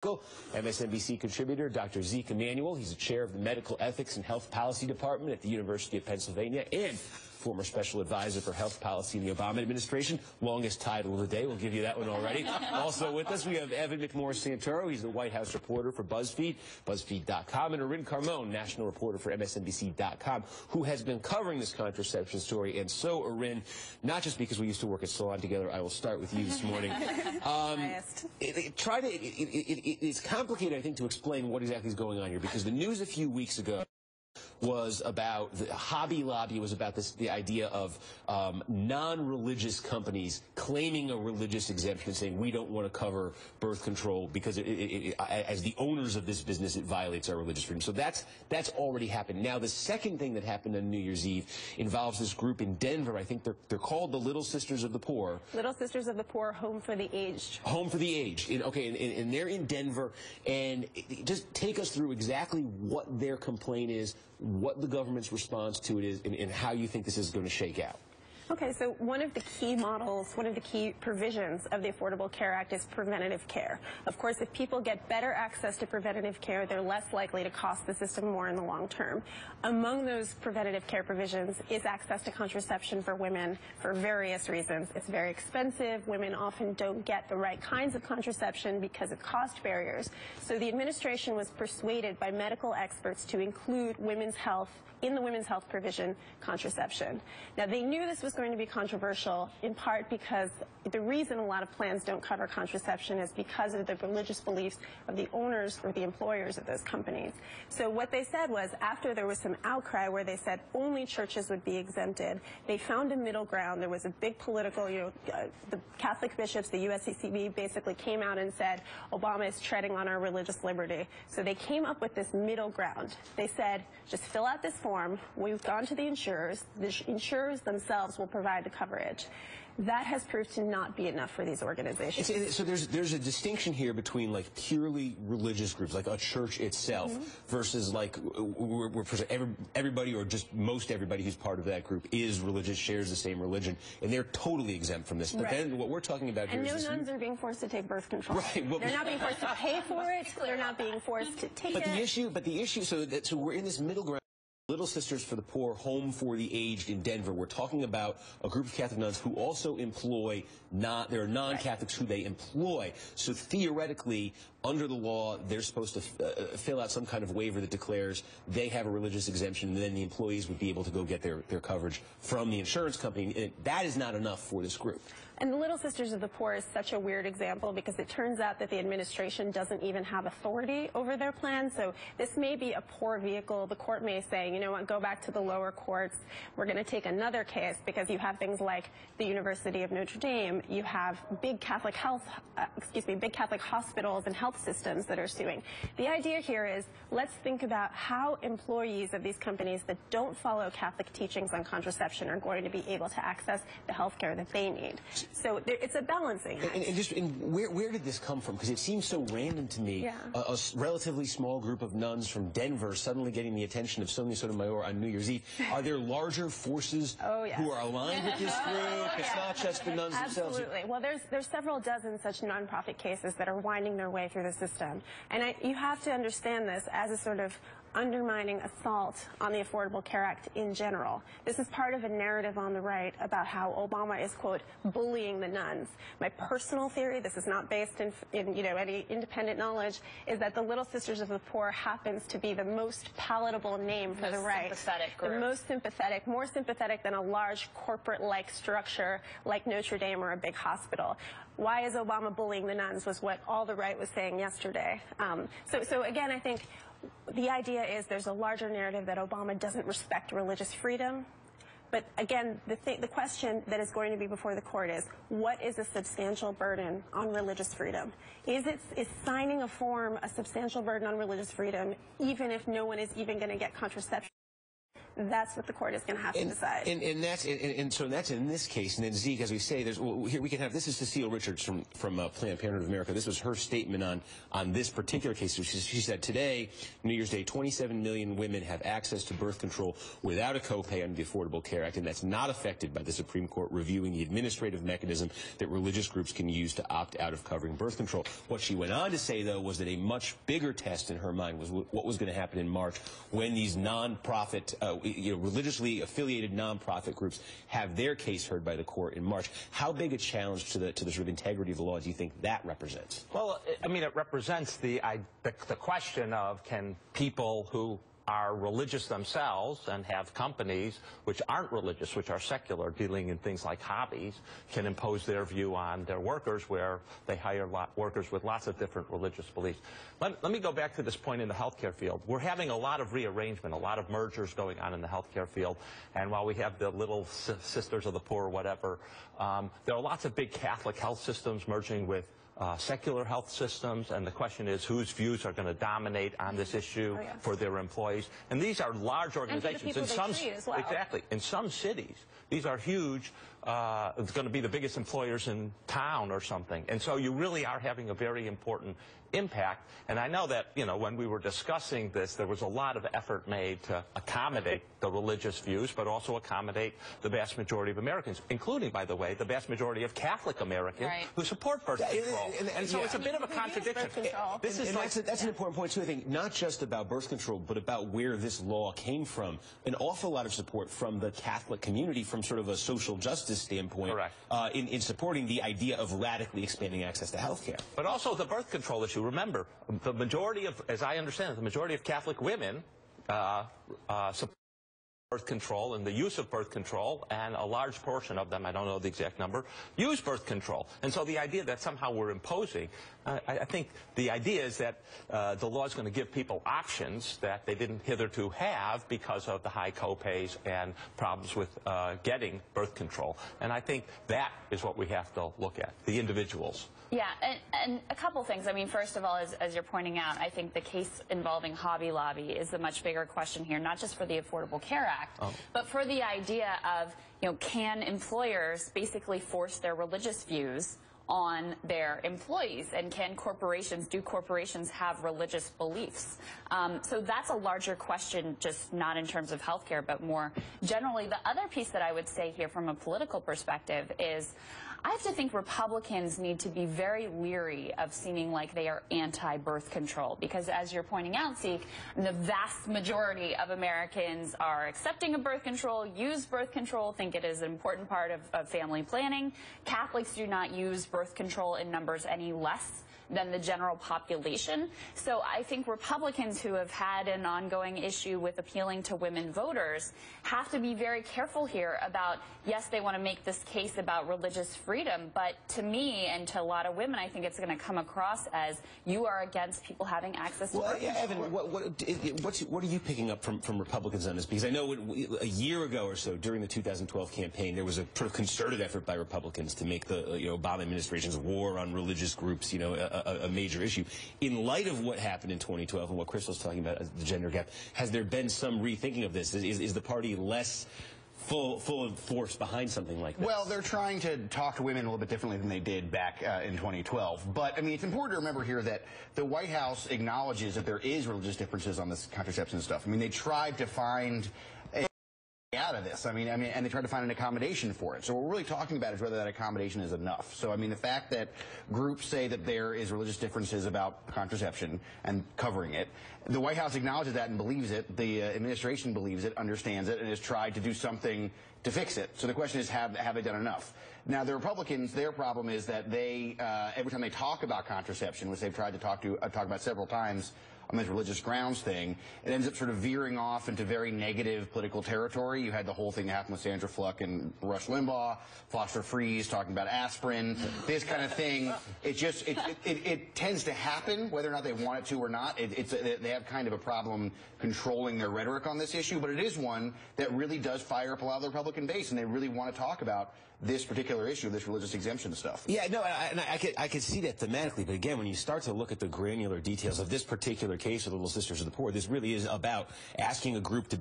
MSNBC contributor Dr. Zeke Emanuel. He's the chair of the Medical Ethics and Health Policy Department at the University of Pennsylvania and former special advisor for health policy in the Obama administration. Longest title of the day. We'll give you that one already. Also with us, we have McMorris-Santoro. He's the White House reporter for BuzzFeed, BuzzFeed.com, and Arin Carmon, national reporter for MSNBC.com, who has been covering this contraception story. And so, Arin, not just because we used to work at Salon together, I will start with you this morning. It's complicated, I think, to explain what exactly is going on here, because the news a few weeks ago was about the Hobby Lobby, was about the idea of non-religious companies claiming a religious exemption, saying we don't want to cover birth control because as the owners of this business, it violates our religious freedom. So that's already happened. Now, the second thing that happened on New Year's Eve involves this group in Denver. I think they're called the Little Sisters of the Poor. Little Sisters of the Poor, Home for the Aged. Home for the Aged. And they're in Denver. And just take us through exactly what their complaint is, what the government's response to it is, and how you think this is going to shake out. Okay, so one of the key models, one of the key provisions of the Affordable Care Act is preventative care. Of course, if people get better access to preventative care, they're less likely to cost the system more in the long term. Among those preventative care provisions is access to contraception for women for various reasons. It's very expensive. Women often don't get the right kinds of contraception because of cost barriers. So the administration was persuaded by medical experts to include women's health in the women's health provision contraception. Now, they knew this was going to be controversial, in part because the reason a lot of plans don't cover contraception is because of the religious beliefs of the owners or the employers of those companies. So what they said was, after there was some outcry where they said only churches would be exempted, they found a middle ground. There was a big political, the Catholic bishops, the USCCB basically came out and said, Obama is treading on our religious liberty. So they came up with this middle ground. They said, just fill out this form. We've gone to the insurers. The insurers themselves will provide the coverage. That has proved to not be enough for these organizations. So there's a distinction here between like purely religious groups, like a church itself, versus like everybody or just most everybody who's part of that group is religious, shares the same religion, and they're totally exempt from this. But then what we're talking about here is no nuns are being forced to take birth control. Right. Well, they're not being forced to pay for it. They're not being forced to take it. But the issue, so we're in this middle ground. Little Sisters for the Poor, Home for the Aged in Denver. We're talking about a group of Catholic nuns who also employ, there are non-Catholics who they employ. So theoretically, under the law, they're supposed to fill out some kind of waiver that declares they have a religious exemption, and then the employees would be able to go get their coverage from the insurance company. And that is not enough for this group. And the Little Sisters of the Poor is such a weird example because it turns out that the administration doesn't even have authority over their plan. So this may be a poor vehicle. The court may say, you know what, go back to the lower courts. We're going to take another case because you have things like the University of Notre Dame. You have big Catholic big Catholic hospitals and health systems that are suing. The idea here is let's think about how employees of these companies that don't follow Catholic teachings on contraception are going to be able to access the health care that they need. So it's a balancing act. And where did this come from? Because it seems so random to me. Yeah. A relatively small group of nuns from Denver suddenly getting the attention of Sonia Sotomayor on New Year's Eve. Are there larger forces who are aligned with this group? It's not just the nuns themselves. Absolutely. Well, there's several dozen such nonprofit cases that are winding their way through the system. And you have to understand this as a sort of undermining assault on the Affordable Care Act in general. This is part of a narrative on the right about how Obama is, quote, bullying the nuns. My personal theory, this is not based in any independent knowledge, is that the Little Sisters of the Poor happens to be the most palatable name for the right. Sympathetic group. The most sympathetic, more sympathetic than a large corporate-like structure like Notre Dame or a big hospital. Why is Obama bullying the nuns was what all the right was saying yesterday. So again, I think the idea is there's a larger narrative that Obama doesn't respect religious freedom. But again, the question that is going to be before the court is, what is a substantial burden on religious freedom? Is signing a form a substantial burden on religious freedom, even if no one is even going to get contraception? That's what the court is going to have to decide. So that's in this case. And then Zeke, as we say, here we can have, this is Cecile Richards from Planned Parenthood of America. This was her statement on this particular case. So she said, today, New Year's Day, 27 million women have access to birth control without a copay under the Affordable Care Act, and that's not affected by the Supreme Court reviewing the administrative mechanism that religious groups can use to opt out of covering birth control. What she went on to say, though, was that a much bigger test in her mind was what was going to happen in March when these non-profit, religiously affiliated non-profit groups have their case heard by the court in March. How big a challenge to the sort of integrity of the law do you think that represents? Well, I mean, it represents the question of, can people who are religious themselves and have companies which aren't religious, which are secular, dealing in things like hobbies, can impose their view on their workers, where they hire workers with lots of different religious beliefs. Let me go back to this point in the healthcare field. We're having a lot of rearrangement, a lot of mergers going on in the healthcare field, and while we have the little sisters of the poor or whatever, there are lots of big Catholic health systems merging with secular health systems, and the question is whose views are going to dominate on this issue for their employees. And these are large organizations. And for the people as well. Exactly. In some cities, these are huge. It's going to be the biggest employers in town or something. And so you really are having a very important impact. And I know that, when we were discussing this, there was a lot of effort made to accommodate the religious views, but also accommodate the vast majority of Americans, including, by the way, the vast majority of Catholic Americans who support birth control. And so it's a bit of a contradiction. That's an important point, too, I think, not just about birth control, but about where this law came from. An awful lot of support from the Catholic community from sort of a social justice standpoint in supporting the idea of radically expanding access to health care. But also the birth control issue. Remember, the majority of, as I understand it, the majority of Catholic women support birth control and the use of birth control, and a large portion of them, I don't know the exact number, use birth control. And so the idea that somehow we're imposing, I think the idea is that the law is going to give people options that they didn't hitherto have because of the high copays and problems with getting birth control. And I think that is what we have to look at, the individuals. Yeah, and a couple things. I mean, first of all, as you're pointing out, I think the case involving Hobby Lobby is the much bigger question here, not just for the Affordable Care Act, but for the idea of, can employers basically force their religious views on their employees, and do corporations have religious beliefs? So that's a larger question, just not in terms of healthcare, but more generally. The other piece that I would say here from a political perspective is, I have to think Republicans need to be very leery of seeming like they are anti-birth control, because as you're pointing out, Zeke, the vast majority of Americans are accepting of birth control, use birth control, think it is an important part of family planning. Catholics do not use birth control in numbers any less than the general population. So I think Republicans who have had an ongoing issue with appealing to women voters have to be very careful here about, yes, they want to make this case about religious freedom, but to me and to a lot of women, I think it's going to come across as you are against people having access to birth control. Evan, what are you picking up from Republicans on this? Because I know a year ago or so, during the 2012 campaign, there was a sort of concerted effort by Republicans to make the Obama administration's war on religious groups, a major issue. In light of what happened in 2012 and what Crystal's talking about, the gender gap, has there been some rethinking of this? Is the party less full of force behind something like this? Well, they're trying to talk to women a little bit differently than they did back in 2012. But, I mean, it's important to remember here that the White House acknowledges that there is religious differences on this contraception stuff. I mean, they tried to find out of this. I mean, and they tried to find an accommodation for it. So what we're really talking about is whether that accommodation is enough. So, I mean, the fact that groups say that there is religious differences about contraception and covering it, the White House acknowledges that and believes it. The administration believes it, understands it, and has tried to do something to fix it. So the question is, have they done enough? Now, the Republicans, their problem is that they, every time they talk about contraception, which they've tried to talk about several times, on this religious grounds thing, it ends up sort of veering off into very negative political territory. You had the whole thing that happened with Sandra Fluck and Rush Limbaugh, Foster Freeze talking about aspirin, this kind of thing. It tends to happen, whether or not they want it to or not. They have kind of a problem controlling their rhetoric on this issue, but it is one that really does fire up a lot of the Republican base, and they really want to talk about this particular issue, this religious exemption stuff. Yeah, no, I could see that thematically, but again, when you start to look at the granular details of this particular case of the Little Sisters of the Poor, this really is about asking a group to